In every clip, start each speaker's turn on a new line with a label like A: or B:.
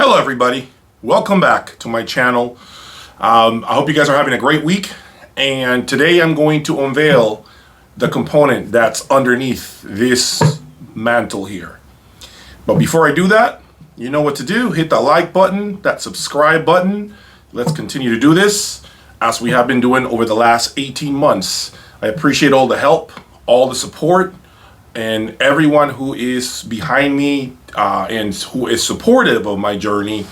A: Hello everybody, welcome back to my channel. I hope you guys are having a great week, and today I'm going to unveil the component that's underneath this mantle here. But before I do that, you know what to do. Hit that like button, that subscribe button. Let's continue to do this as we have been doing over the last 18 months. I appreciate all the help, all the support, and everyone who is behind me and who is supportive of my journey,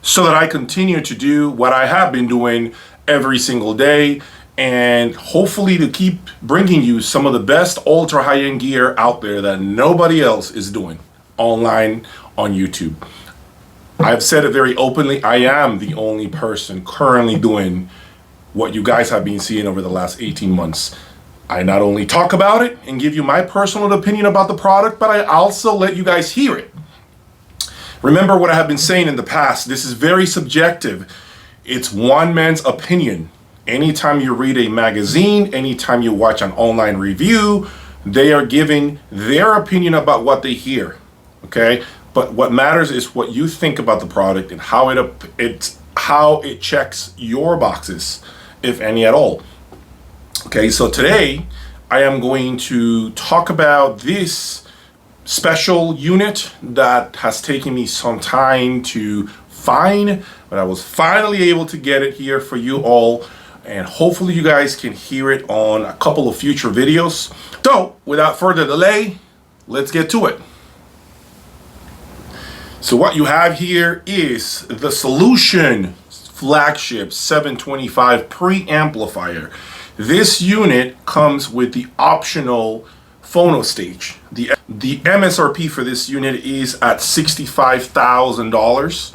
A: so that I continue to do what I have been doing every single day, and hopefully to keep bringing you some of the best ultra high-end gear out there that nobody else is doing online on YouTube. I've said it very openly, I am the only person currently doing what you guys have been seeing over the last 18 months. I not only talk about it and give you my personal opinion about the product, but I also let you guys hear it. Remember what I have been saying in the past, this is very subjective. It's one man's opinion. Anytime you read a magazine, anytime you watch an online review, they are giving their opinion about what they hear, okay? But what matters is what you think about the product and how it checks your boxes, if any at all. Okay, so today I am going to talk about this special unit that has taken me some time to find, but I was finally able to get it here for you all, and hopefully you guys can hear it on a couple of future videos. So without further delay, let's get to it. So what you have here is the Solution flagship 725 preamplifier. This unit comes with the optional phono stage. The MSRP for this unit is at $65,000.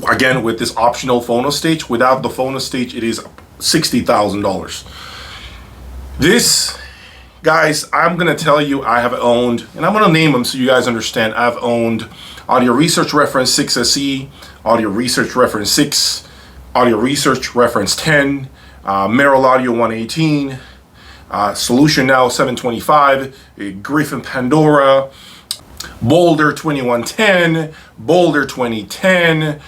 A: Again, with this optional phono stage. Without the phono stage, it is $60,000. This, guys, I'm gonna tell you, I have owned, and I'm gonna name them so you guys understand. I've owned Audio Research Reference 6SE, Audio Research Reference 6, Audio Research Reference 10, Merrill Audio 118, Solution Now 725, Griffin Pandora, Boulder 2110, Boulder 2010,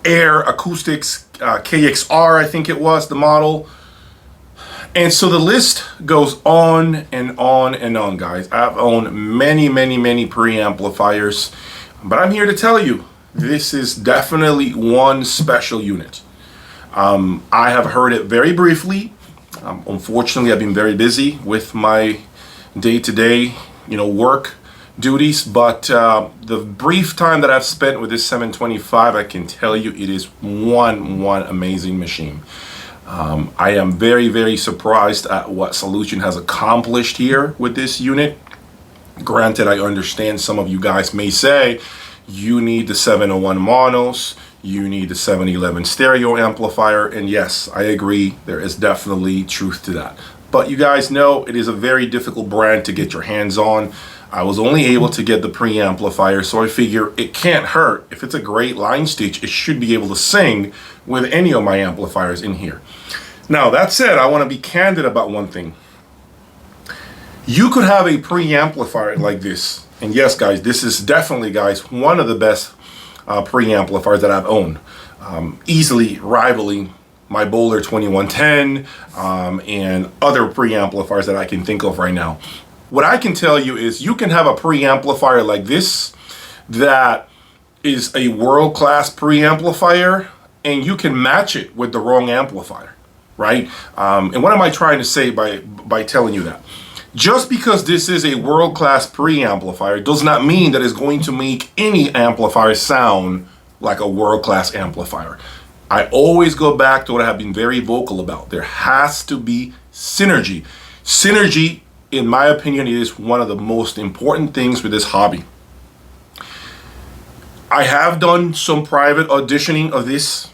A: Air Acoustics KXR, I think it was the model. And so the list goes on and on and on, guys. I've owned many preamplifiers, but I'm here to tell you, this is definitely one special unit. I have heard it very briefly. Unfortunately, I've been very busy with my day-to-day, work duties. But the brief time that I've spent with this 725, I can tell you it is one amazing machine. I am very surprised at what Solution has accomplished here with this unit. Granted, I understand some of you guys may say you need the 701 monos, you need the 711 stereo amplifier, and yes, I agree, there is definitely truth to that. But you guys know it is a very difficult brand to get your hands on. I was only able to get the preamplifier, so I figure it can't hurt. If it's a great line stage, it should be able to sing with any of my amplifiers in here. Now, that said, I want to be candid about one thing. You could have a preamplifier like this, and yes, guys, this is definitely, guys, one of the best preamplifiers that I've owned, easily rivaling my Boulder 2110 and other preamplifiers that I can think of right now. What I can tell you is you can have a preamplifier like this that is a world-class preamplifier, and you can match it with the wrong amplifier, right? And what am I trying to say by telling you that? Just because this is a world-class preamplifier does not mean that it's going to make any amplifier sound like a world-class amplifier. I always go back to what I have been very vocal about. There has to be synergy. Synergy, in my opinion, is one of the most important things with this hobby. I have done some private auditioning of this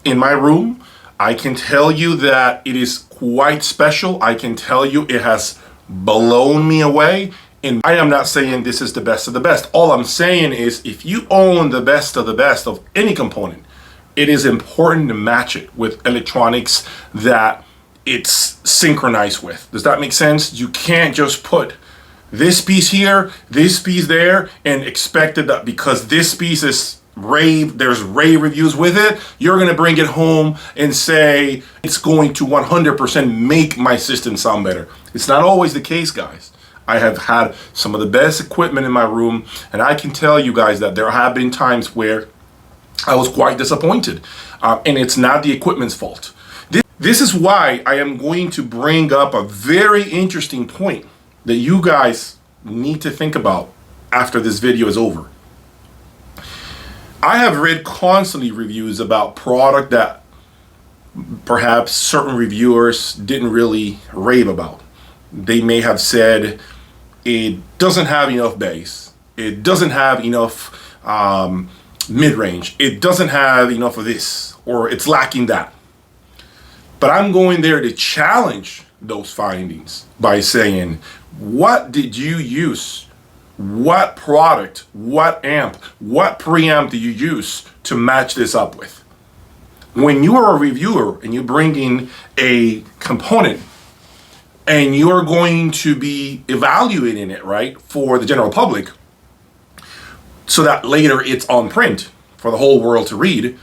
A: in my room. I can tell you that it is quite special. I can tell you it has blown me away, and I am not saying this is the best of the best. All I'm saying is if you own the best of any component, it is important to match it with electronics that it's synchronized with. Does that make sense? You can't just put this piece here, this piece there, and expected that because this piece is rave, there's rave reviews with it, you're gonna bring it home and say it's going to 100% make my system sound better. It's not always the case, guys. I have had some of the best equipment in my room, and I can tell you guys that there have been times where I was quite disappointed, and it's not the equipment's fault. This is why I am going to bring up a very interesting point that you guys need to think about after this video is over. I have read constantly reviews about product that perhaps certain reviewers didn't really rave about. They may have said it doesn't have enough bass, it doesn't have enough mid-range, it doesn't have enough of this, or it's lacking that. But I'm going there to challenge those findings by saying, what did you use? What product, what amp, what preamp do you use to match this up with? When you are a reviewer and you bring in a component and you're going to be evaluating it, right, for the general public, so that later it's on print for the whole world to read,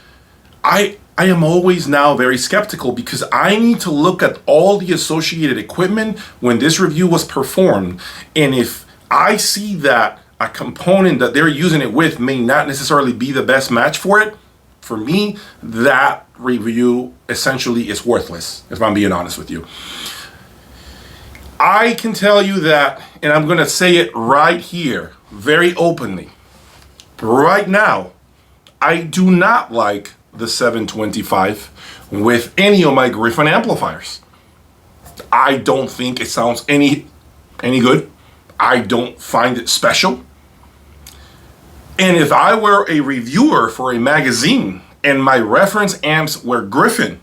A: I am always now very skeptical because I need to look at all the associated equipment when this review was performed. And if I see that a component that they're using it with may not necessarily be the best match for it, for me, that review essentially is worthless, if I'm being honest with you. I can tell you that, and I'm going to say it right here, very openly. Right now, I do not like the 725 with any of my Griffin amplifiers. I don't think it sounds any good. I don't find it special. And if I were a reviewer for a magazine and my reference amps were Griffin,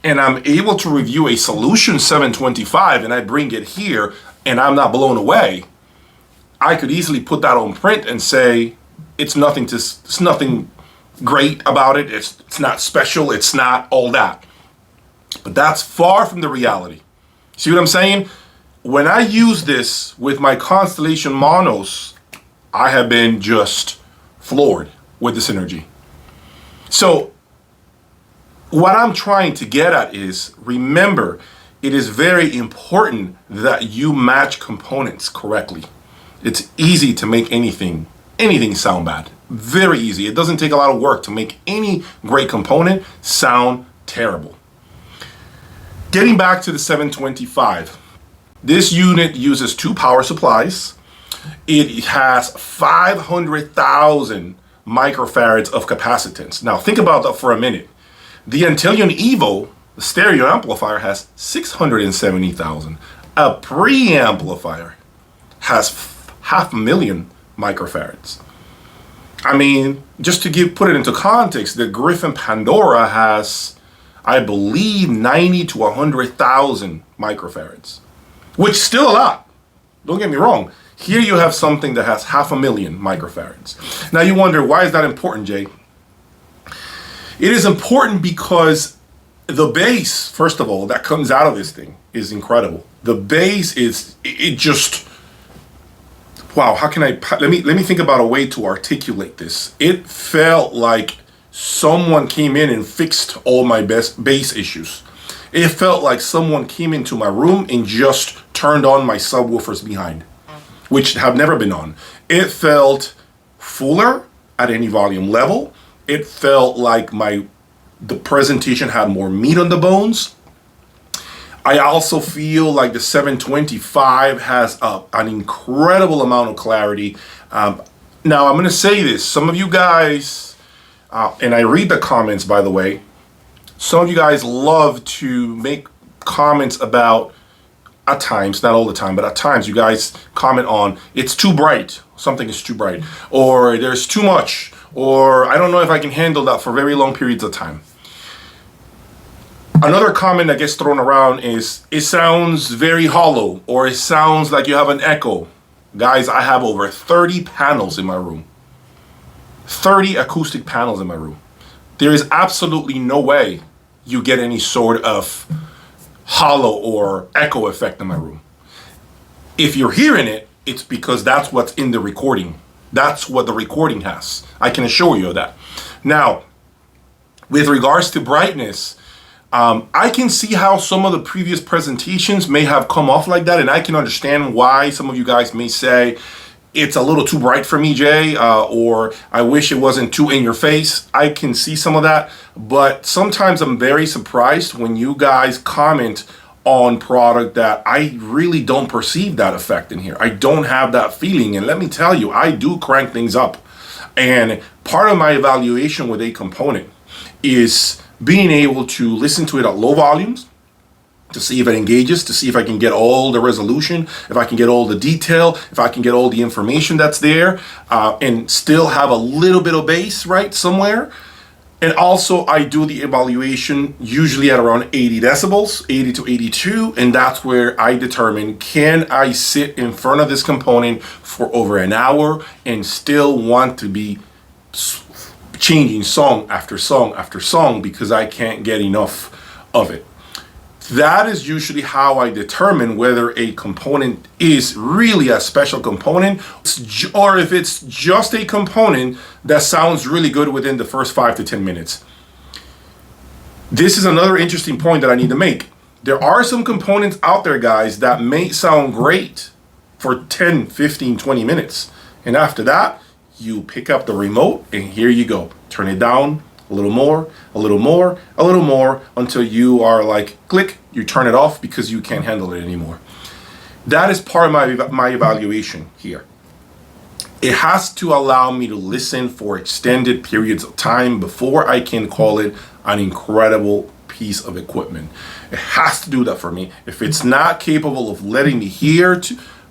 A: and I'm able to review a Solution 725 and I bring it here and I'm not blown away, I could easily put that on print and say it's nothing great about it, it's not special, it's not all that. But that's far from the reality. See what I'm saying? When I use this with my Constellation monos, I have been just floored with this energy. So what I'm trying to get at is, remember, it is very important that you match components correctly. It's easy to make anything sound bad. Very easy. It doesn't take a lot of work to make any great component sound terrible. Getting back to the 725, this unit uses 2 power supplies. It has 500,000 microfarads of capacitance. Now think about that for a minute. The Antilleon Evo, the stereo amplifier, has 670,000. A preamplifier has 500,000 microfarads. I mean, just to put it into context, the Griffin Pandora has, I believe, 90 to 100,000 microfarads, which is still a lot. Don't get me wrong. Here you have something that has 500,000 microfarads. Now you wonder, why is that important, Jay? It is important because the bass, first of all, that comes out of this thing is incredible. The bass is, it just, wow, how can let me think about a way to articulate this. It felt like someone came in and fixed all my bass issues. It felt like someone came into my room and just turned on my subwoofers behind, which have never been on. It felt fuller at any volume level. It felt like the presentation had more meat on the bones. I also feel like the 725 has an incredible amount of clarity. Now I'm going to say this. Some of you guys, and I read the comments, by the way, some of you guys love to make comments about, at times, not all the time, but at times you guys comment on, it's too bright, something is too bright, or there's too much, or I don't know if I can handle that for very long periods of time. Another comment that gets thrown around is, it sounds very hollow, or it sounds like you have an echo. Guys, I have over 30 panels in my room. 30 acoustic panels in my room. There is absolutely no way you get any sort of hollow or echo effect in my room. If you're hearing it, it's because that's what's in the recording. That's what the recording has. I can assure you of that. Now, with regards to brightness, I can see how some of the previous presentations may have come off like that, and I can understand why some of you guys may say, it's a little too bright for me, Jay, or I wish it wasn't too in your face. I can see some of that, but sometimes I'm very surprised when you guys comment on product that I really don't perceive that effect in here. I don't have that feeling, and let me tell you, I do crank things up. And part of my evaluation with a component is being able to listen to it at low volumes, to see if it engages, to see if I can get all the resolution, if I can get all the detail, if I can get all the information that's there, and still have a little bit of bass, right, somewhere. And also I do the evaluation usually at around 80 decibels, 80 to 82, and that's where I determine, can I sit in front of this component for over an hour and still want to be changing song after song after song because I can't get enough of it. That is usually how I determine whether a component is really a special component or if it's just a component that sounds really good within the first 5 to 10 minutes. This is another interesting point that I need to make. There are some components out there, guys, that may sound great for 10, 15, 20 minutes. And after that, you pick up the remote and here you go. Turn it down a little more, a little more, a little more, until you are like, click, you turn it off because you can't handle it anymore. That is part of my evaluation here. It has to allow me to listen for extended periods of time before I can call it an incredible piece of equipment. It has to do that for me. If it's not capable of letting me hear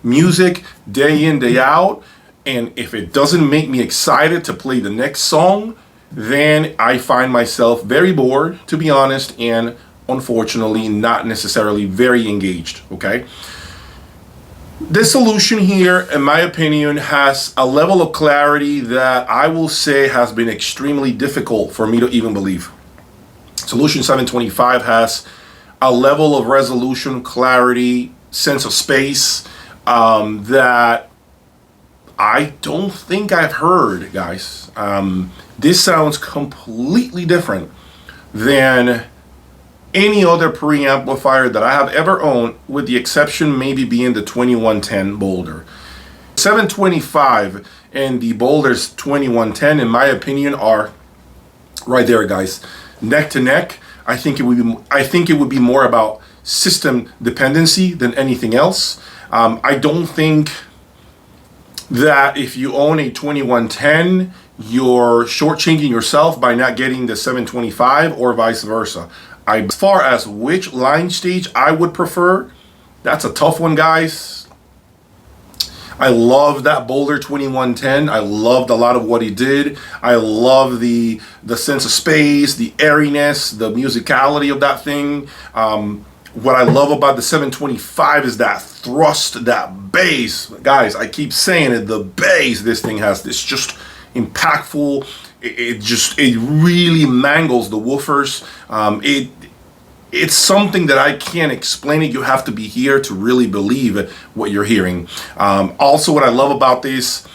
A: music day in, day out, and if it doesn't make me excited to play the next song, then I find myself very bored, to be honest, and unfortunately not necessarily very engaged, okay? This solution here, in my opinion, has a level of clarity that I will say has been extremely difficult for me to even believe. Solution 725 has a level of resolution, clarity, sense of space that I don't think I've heard, guys. This sounds completely different than any other preamplifier that I have ever owned, with the exception maybe being the 2110 Boulder. 725 and the Boulder's 2110, in my opinion, are right there, guys, neck to neck. I think it would be more about system dependency than anything else. I don't think that if you own a 2110, you're shortchanging yourself by not getting the 725 or vice versa. As far as which line stage I would prefer, that's a tough one, guys. I love that Boulder 2110. I loved a lot of what he did. I love the sense of space, the airiness, the musicality of that thing. What I love about the 725 is that thrust, that bass. Guys, I keep saying it, the bass this thing has, this just impactful. It really mangles the woofers. It's something that I can't explain it. You have to be here to really believe what you're hearing. Also, what I love about this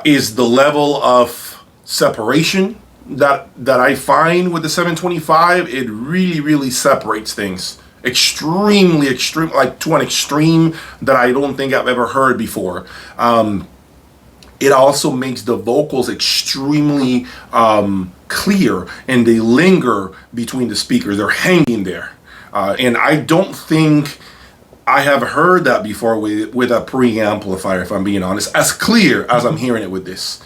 A: is the level of separation that I find with the 725. It really separates things extreme, like to an extreme that I don't think I've ever heard before. It also makes the vocals extremely clear, and they linger between the speakers. They're hanging there. And I don't think I have heard that before with a preamplifier, if I'm being honest, as clear as I'm hearing it with this.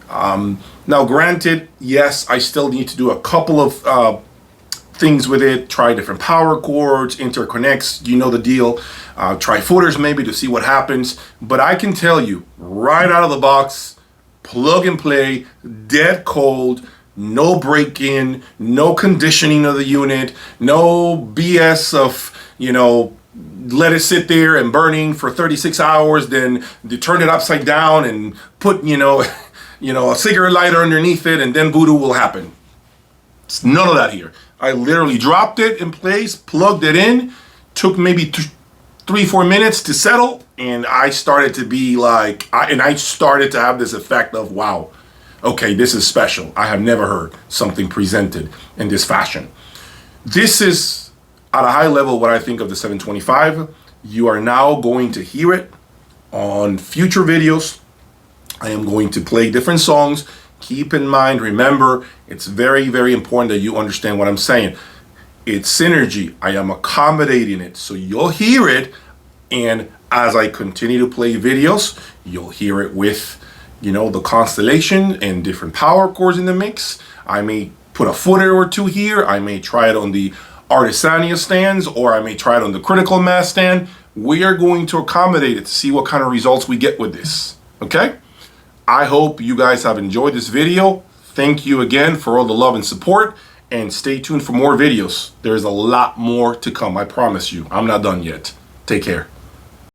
A: Now, granted, yes, I still need to do a couple of things with it, try different power chords, interconnects, you know the deal, try footers maybe to see what happens. But I can tell you right out of the box, plug and play, dead cold, no break-in, no conditioning of the unit, no BS of, let it sit there and burning for 36 hours, then they turn it upside down and put, a cigarette lighter underneath it, and then voodoo will happen. It's none of that here. I literally dropped it in place, plugged it in, took maybe 3-4 minutes to settle, and I started to be like, I started to have this effect of, wow, okay, this is special. I have never heard something presented in this fashion. This is at a high level what I think of the 725. You are now going to hear it on future videos. I am going to play different songs. Keep in mind, remember, it's very, very important that you understand what I'm saying. It's synergy. I am accommodating it. So you'll hear it, and as I continue to play videos, you'll hear it with, you know, the constellation and different power chords in the mix. I may put a footer or two here. I may try it on the Artisania stands, or I may try it on the critical mass stand. We are going to accommodate it to see what kind of results we get with this. Okay? I hope you guys have enjoyed this video. Thank you again for all the love and support, and stay tuned for more videos. There's a lot more to come, I promise you. I'm not done yet. Take care.